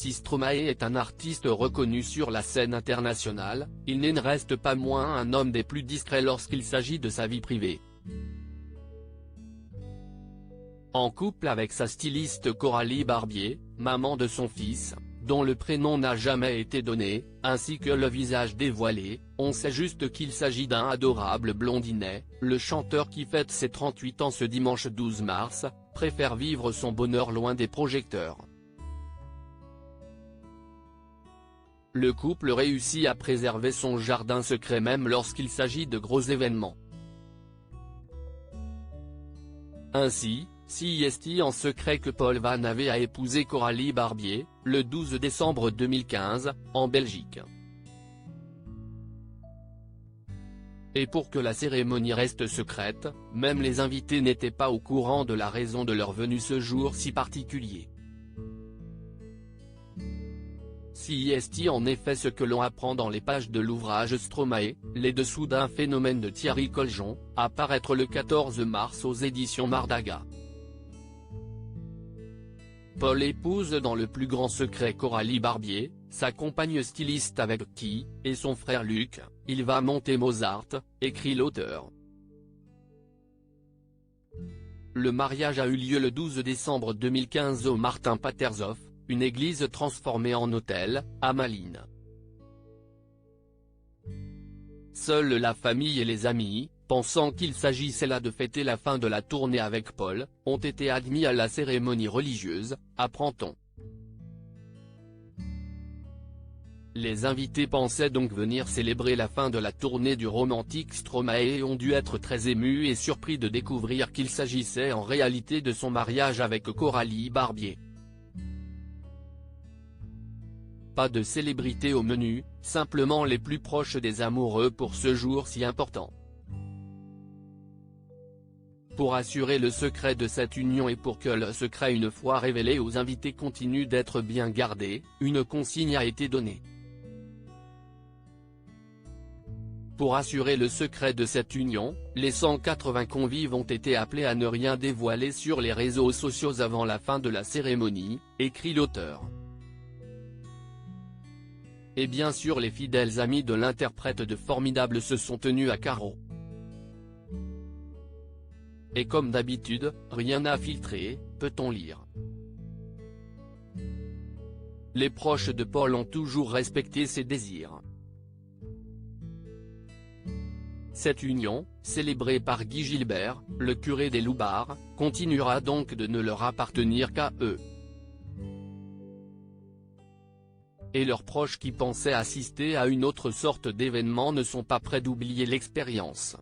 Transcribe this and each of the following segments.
Si Stromae est un artiste reconnu sur la scène internationale, il n'en reste pas moins un homme des plus discrets lorsqu'il s'agit de sa vie privée. En couple avec sa styliste Coralie Barbier, maman de son fils, dont le prénom n'a jamais été donné, ainsi que le visage dévoilé, on sait juste qu'il s'agit d'un adorable blondinet. Le chanteur qui fête ses 38 ans ce dimanche 12 mars, préfère vivre son bonheur loin des projecteurs. Le couple réussit à préserver son jardin secret même lorsqu'il s'agit de gros événements. Ainsi, est en secret que Paul Van avait à épouser Coralie Barbier, le 12 décembre 2015, en Belgique. Et pour que la cérémonie reste secrète, même les invités n'étaient pas au courant de la raison de leur venue ce jour si particulier. Si en effet ce que l'on apprend dans les pages de l'ouvrage Stromae, les dessous d'un phénomène de Thierry Coljon, à paraître le 14 mars aux éditions Mardaga. Paul épouse dans le plus grand secret Coralie Barbier, sa compagne styliste avec qui, et son frère Luc, il va monter Mozart, écrit l'auteur. Le mariage a eu lieu le 12 décembre 2015 au Martin Patershof, une église transformée en hôtel, à Malines. Seule la famille et les amis, pensant qu'il s'agissait là de fêter la fin de la tournée avec Paul, ont été admis à la cérémonie religieuse, apprend-on. Les invités pensaient donc venir célébrer la fin de la tournée du romantique Stromae et ont dû être très émus et surpris de découvrir qu'il s'agissait en réalité de son mariage avec Coralie Barbier. Pas de célébrités au menu, simplement les plus proches des amoureux pour ce jour si important. Pour assurer le secret de cette union et pour que le secret une fois révélé aux invités continue d'être bien gardé, une consigne a été donnée. Pour assurer le secret de cette union, les 180 convives ont été appelés à ne rien dévoiler sur les réseaux sociaux avant la fin de la cérémonie, écrit l'auteur. Et bien sûr les fidèles amis de l'interprète de Formidable se sont tenus à carreau. Et comme d'habitude, rien n'a filtré, peut-on lire. Les proches de Paul ont toujours respecté ses désirs. Cette union, célébrée par Guy Gilbert, le curé des Loubards, continuera donc de ne leur appartenir qu'à eux. Et leurs proches qui pensaient assister à une autre sorte d'événement ne sont pas prêts d'oublier l'expérience.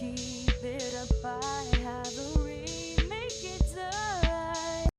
Keep it up, I have a